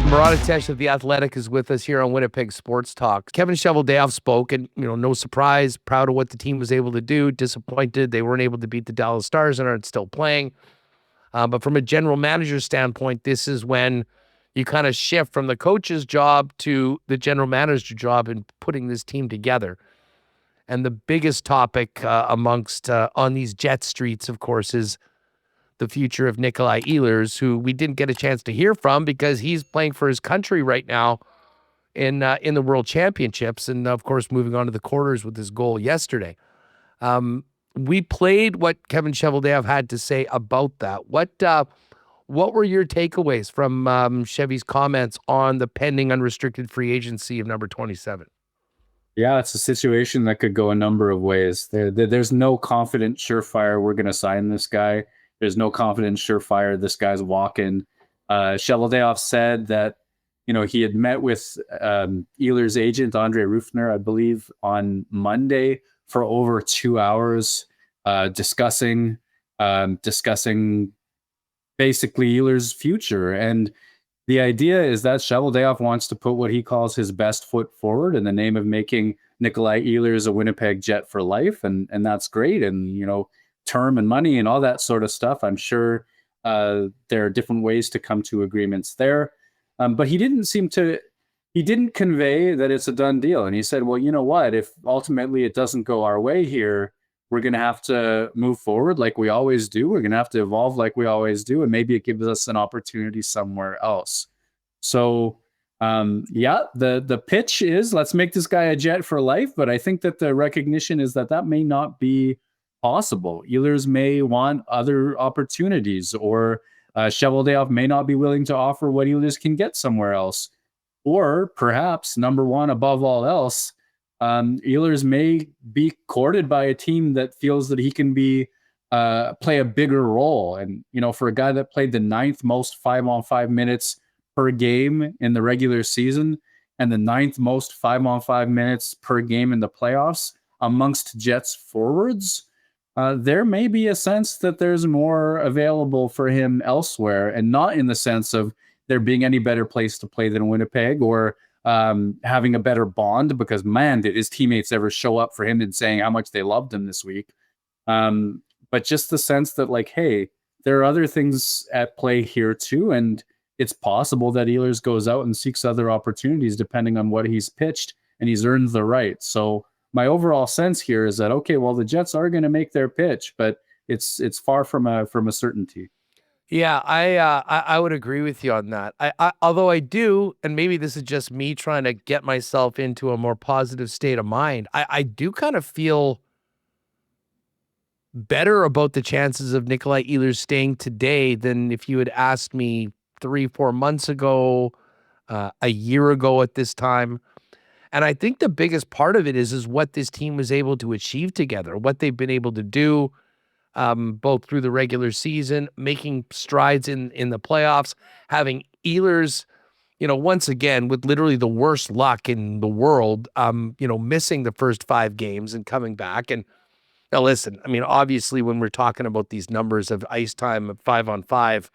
Murat of The Athletic is with us here on Winnipeg Sports Talk. Kevin Cheveldayoff spoke, and no surprise, proud of what the team was able to do. Disappointed they weren't able to beat the Dallas Stars and are still playing. But from a general manager standpoint, this is when you kind of shift from the coach's job to the general manager job in putting this team together. And the biggest topic amongst on these Jet streets, of course, is the future of Nikolaj Ehlers, who we didn't get a chance to hear from because he's playing for his country right now in the World Championships, and of course moving on to the quarters with his goal yesterday. We played what Kevin Cheveldayoff had to say about that. What were your takeaways from Chevy's comments on the pending unrestricted free agency of number 27? Yeah, it's a situation that could go a number of ways. There's no confident surefire we're going to sign this guy. There's no confident surefire this guy's walking. Cheveldayoff said that, he had met with Ehlers' agent, Andre Rufner, I believe, on Monday for over 2 hours, discussing basically Ehlers' future. And the idea is that Cheveldayoff wants to put what he calls his best foot forward in the name of making Nikolaj Ehlers a Winnipeg Jet for life. And that's great. And, term and money and all that sort of stuff. I'm sure there are different ways to come to agreements there. But he didn't convey that it's a done deal. And he said, well, you know what, if ultimately it doesn't go our way here, we're going to have to move forward like we always do. We're going to have to evolve like we always do. And maybe it gives us an opportunity somewhere else. So the pitch is, let's make this guy a Jet for life. But I think that the recognition is that may not be possible. Ehlers may want other opportunities, or Cheveldayoff may not be willing to offer what Ehlers can get somewhere else. Or perhaps, number one, above all else, Ehlers may be courted by a team that feels that he can play a bigger role. And, for a guy that played the 9th most 5-on-5 minutes per game in the regular season and the 9th most 5-on-5 minutes per game in the playoffs amongst Jets forwards, there may be a sense that there's more available for him elsewhere, and not in the sense of there being any better place to play than Winnipeg, or having a better bond, because, man, did his teammates ever show up for him and saying how much they loved him this week. But just the sense that, hey, there are other things at play here too, and it's possible that Ehlers goes out and seeks other opportunities depending on what he's pitched, and he's earned the right. So my overall sense here is that, okay, well, the Jets are going to make their pitch, but it's far from a certainty. Yeah, I would agree with you on that. Although I do, and maybe this is just me trying to get myself into a more positive state of mind, I do kind of feel better about the chances of Nikolaj Ehlers staying today than if you had asked me 3-4 months ago, a year ago at this time. And I think the biggest part of it is what this team was able to achieve together, what they've been able to do, both through the regular season, making strides in the playoffs, having Ehlers, once again, with literally the worst luck in the world, missing the first 5 games and coming back. And now listen, I mean, obviously when we're talking about these numbers of ice time of 5-on-5,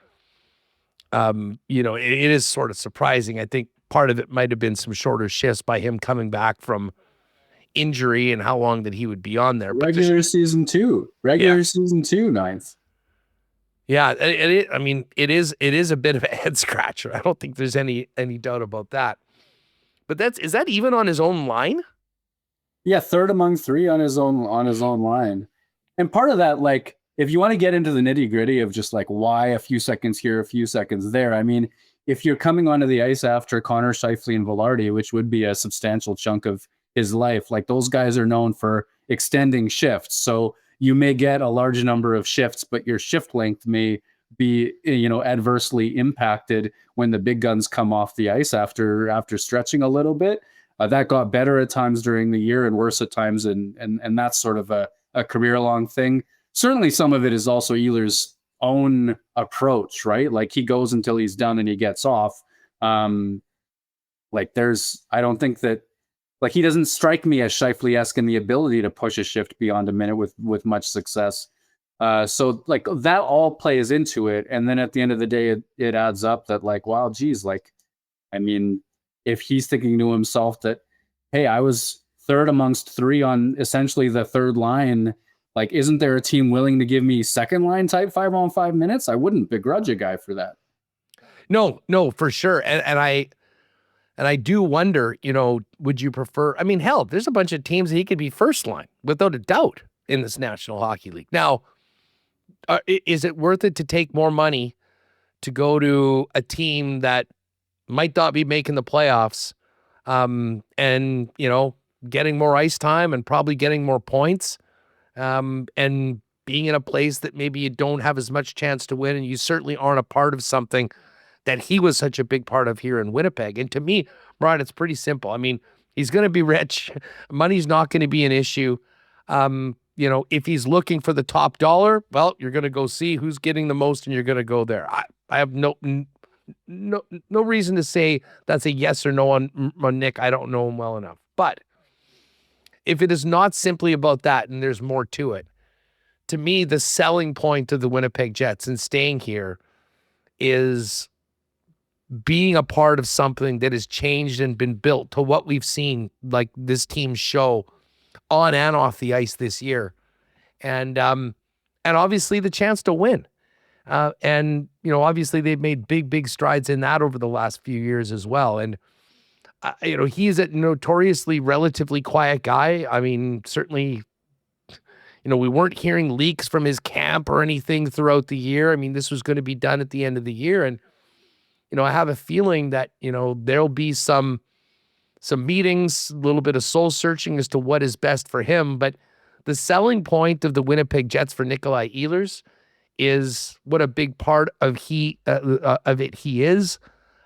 it is sort of surprising. I think part of it might have been some shorter shifts by him coming back from injury and how long that he would be on there. Regular season 2, 9th. Yeah, it is a bit of a head scratcher. I don't think there's any doubt about that. But is that even on his own line? Yeah, 3rd among 3 on his own line. And part of that, if you want to get into the nitty gritty of just why a few seconds here, a few seconds there, I mean, if you're coming onto the ice after Connor Scheifele and Velarde, which would be a substantial chunk of his life, those guys are known for extending shifts. So you may get a large number of shifts, but your shift length may be, adversely impacted when the big guns come off the ice after stretching a little bit. That got better at times during the year and worse at times. And that's sort of a career-long thing. Certainly some of it is also Ehlers' own approach, right? He goes until he's done and he gets off. I don't think that, he doesn't strike me as Scheifele-esque in the ability to push a shift beyond a minute with much success. So that all plays into it. And then at the end of the day, it adds up that wow, geez, I mean, if he's thinking to himself that, hey, I was third amongst three on essentially the third line, like, isn't there a team willing to give me second line type 5-on-5 minutes? I wouldn't begrudge a guy for that. No, for sure. And I do wonder, would you prefer? I mean, hell, there's a bunch of teams that he could be first line without a doubt in this National Hockey League. Now, is it worth it to take more money to go to a team that might not be making the playoffs, and getting more ice time and probably getting more points, and being in a place that maybe you don't have as much chance to win, and you certainly aren't a part of something that he was such a big part of here in Winnipeg? And to me, Murat, it's pretty simple. I mean, he's going to be rich. Money's not going to be an issue. If he's looking for the top dollar, well, you're going to go see who's getting the most and you're going to go there. I have no reason to say that's a yes or no on Nick. I don't know him well enough. But if it is not simply about that and there's more to it, to me, the selling point of the Winnipeg Jets and staying here is being a part of something that has changed and been built to what we've seen, like this team show on and off the ice this year. And obviously the chance to win. Obviously they've made big strides in that over the last few years as well. And, he's a notoriously relatively quiet guy. I mean, certainly, we weren't hearing leaks from his camp or anything throughout the year. I mean, this was going to be done at the end of the year. And, I have a feeling that, there'll be some meetings, a little bit of soul searching as to what is best for him. But the selling point of the Winnipeg Jets for Nikolaj Ehlers is what a big part of it he is.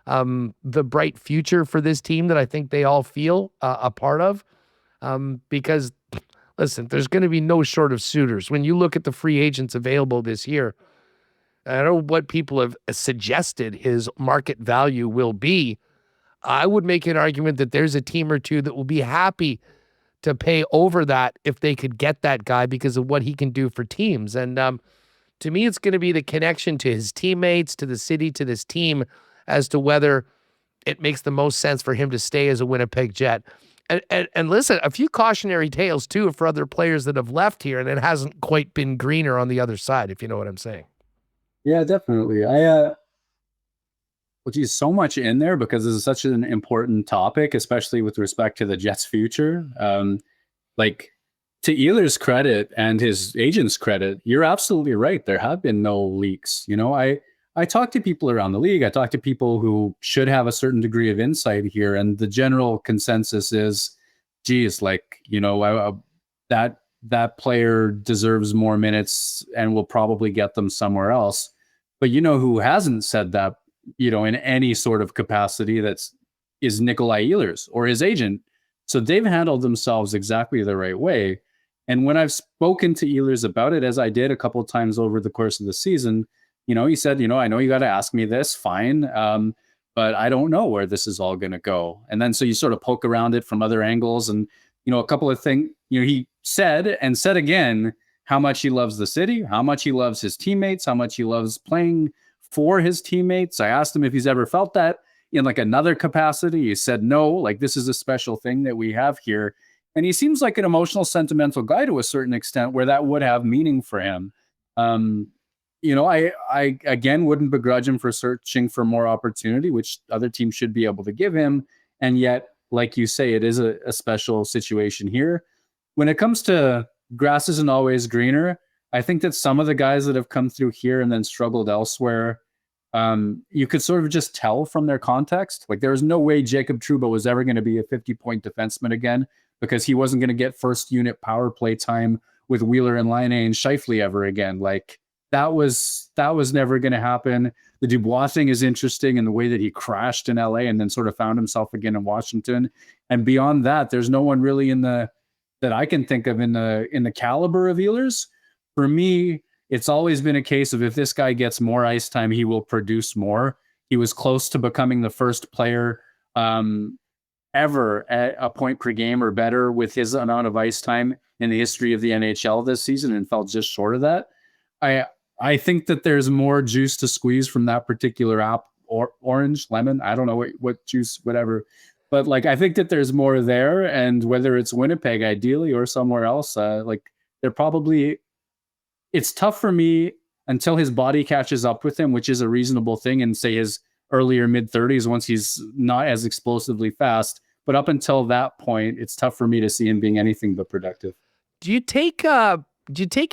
The bright future for this team that I think they all feel a part of. Because, listen, there's going to be no short of suitors. When you look at the free agents available this year, I don't know what people have suggested his market value will be. I would make an argument that there's a team or two that will be happy to pay over that if they could get that guy because of what he can do for teams. And to me, it's going to be the connection to his teammates, to the city, to this team, as to whether it makes the most sense for him to stay as a Winnipeg Jet. And listen, a few cautionary tales, too, for other players that have left here, and it hasn't quite been greener on the other side, if you know what I'm saying. Yeah, definitely. Geez, so much in there because this is such an important topic, especially with respect to the Jets' future. To Ehlers' credit and his agent's credit, you're absolutely right. There have been no leaks. I talk to people around the league. I talk to people who should have a certain degree of insight here, and the general consensus is, geez, that player deserves more minutes and will probably get them somewhere else. But who hasn't said that, in any sort of capacity is Nikolaj Ehlers or his agent. So they've handled themselves exactly the right way. And when I've spoken to Ehlers about it, as I did a couple of times over the course of the season, he said, I know you got to ask me this, fine. But I don't know where this is all going to go. And then so you sort of poke around it from other angles. And, a couple of things, he said and said again, how much he loves the city, how much he loves his teammates, how much he loves playing for his teammates. I asked him if he's ever felt that in another capacity. He said, no, this is a special thing that we have here. And he seems like an emotional, sentimental guy to a certain extent where that would have meaning for him. I again wouldn't begrudge him for searching for more opportunity, which other teams should be able to give him. And yet, like you say, it is a special situation here. When it comes to grass isn't always greener, I think that some of the guys that have come through here and then struggled elsewhere, you could sort of just tell from their context. There was no way Jacob Trouba was ever going to be a 50-point defenseman again because he wasn't going to get first unit power play time with Wheeler and Laine and Scheifele ever again. That was never going to happen. The Dubois thing is interesting in the way that he crashed in LA and then sort of found himself again in Washington. And beyond that, there's no one really that I can think of in the caliber of Ehlers. For me, it's always been a case of if this guy gets more ice time, he will produce more. He was close to becoming the first player ever at a point per game or better with his amount of ice time in the history of the NHL this season and fell just short of that. I think that there's more juice to squeeze from that particular or orange, lemon. I don't know what juice, whatever. But like, I think that there's more there, and whether it's Winnipeg ideally or somewhere else, like they're probably. It's tough for me until his body catches up with him, which is a reasonable thing, and say his earlier mid-30s once he's not as explosively fast. But up until that point, it's tough for me to see him being anything but productive. Do you take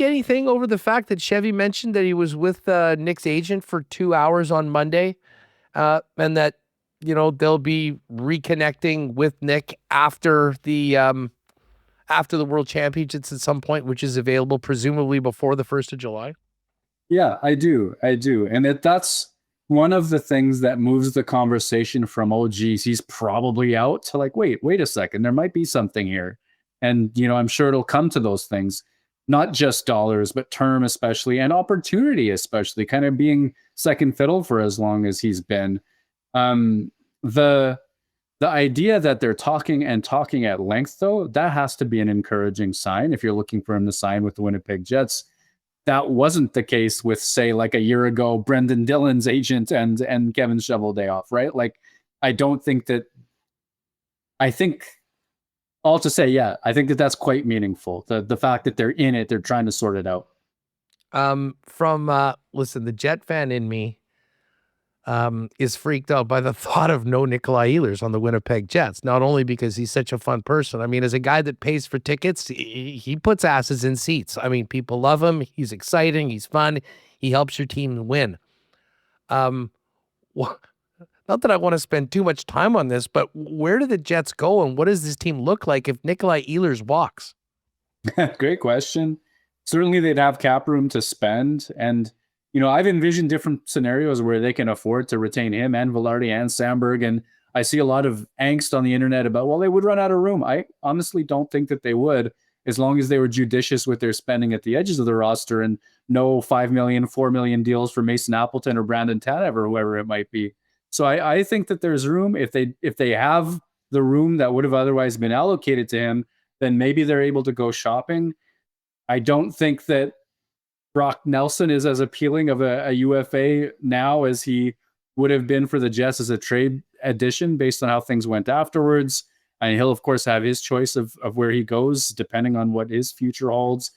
anything over the fact that Chevy mentioned that he was with Nick's agent for 2 hours on Monday, and that they'll be reconnecting with Nick after the World Championships at some point, which is available presumably before the 1st of July? Yeah, I do, and that's one of the things that moves the conversation from, oh geez, he's probably out, to like, wait a second, there might be something here. And I'm sure it'll come to those things, not just dollars, but term especially, and opportunity especially, kind of being second fiddle for as long as he's been. The idea that they're talking at length, though, that has to be an encouraging sign if you're looking for him to sign with the Winnipeg Jets. That wasn't the case with, say, like a year ago, Brendan Dillon's agent and Kevin Cheveldayoff, right? Like, I think all to say, yeah, I think that's quite meaningful. The fact that they're in it, they're trying to sort it out. Listen, the Jet fan in me is freaked out by the thought of no Nikolaj Ehlers on the Winnipeg Jets. Not only because he's such a fun person. I mean, as a guy that pays for tickets, he puts asses in seats. I mean, people love him. He's exciting. He's fun. He helps your team win. Not that I want to spend too much time on this, but where do the Jets go, and what does this team look like if Nikolaj Ehlers walks? Great question. Certainly they'd have cap room to spend, and I've envisioned different scenarios where they can afford to retain him and Velarde and Sandberg. And I see a lot of angst on the internet about, well, they would run out of room. I honestly don't think that they would, as long as they were judicious with their spending at the edges of the roster and no $5 million, $4 million deals for Mason Appleton or Brandon Tanev or whoever it might be. So I think that there's room. If they have the room that would have otherwise been allocated to him, then maybe they're able to go shopping. I don't think that Brock Nelson is as appealing of a UFA now as he would have been for the Jets as a trade addition based on how things went afterwards. And he'll, of course, have his choice of where he goes, depending on what his future holds.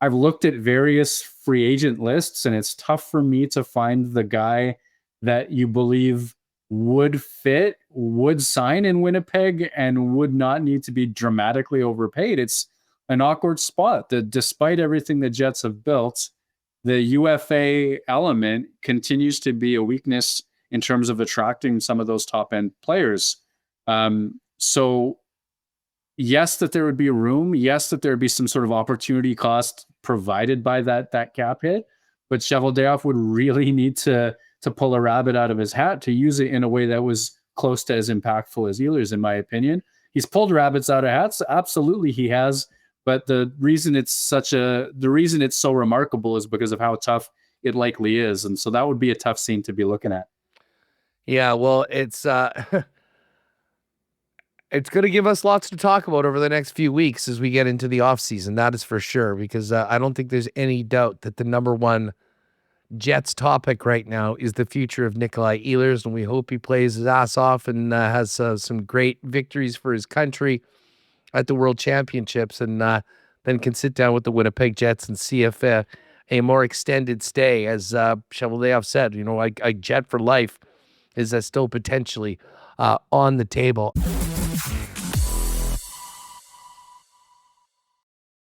I've looked at various free agent lists, and it's tough for me to find the guy that you believe would fit, would sign in Winnipeg, and would not need to be dramatically overpaid. It's an awkward spot that, despite everything the Jets have built, the UFA element continues to be a weakness in terms of attracting some of those top end players. So yes, that there would be room. Yes, that there would be some sort of opportunity cost provided by that cap hit, but Cheveldayoff would really need to pull a rabbit out of his hat to use it in a way that was close to as impactful as Ehlers, in my opinion. He's pulled rabbits out of hats. Absolutely, he has. But the reason it's so remarkable is because of how tough it likely is. And so that would be a tough scene to be looking at. Yeah, well, it's it's going to give us lots to talk about over the next few weeks as we get into the offseason. That is for sure, because I don't think there's any doubt that the number one Jets topic right now is the future of Nikolaj Ehlers, and we hope he plays his ass off and has some great victories for his country at the World Championships, and then can sit down with the Winnipeg Jets and see if a more extended stay, as Cheveldayoff said, a Jet for life is still potentially on the table.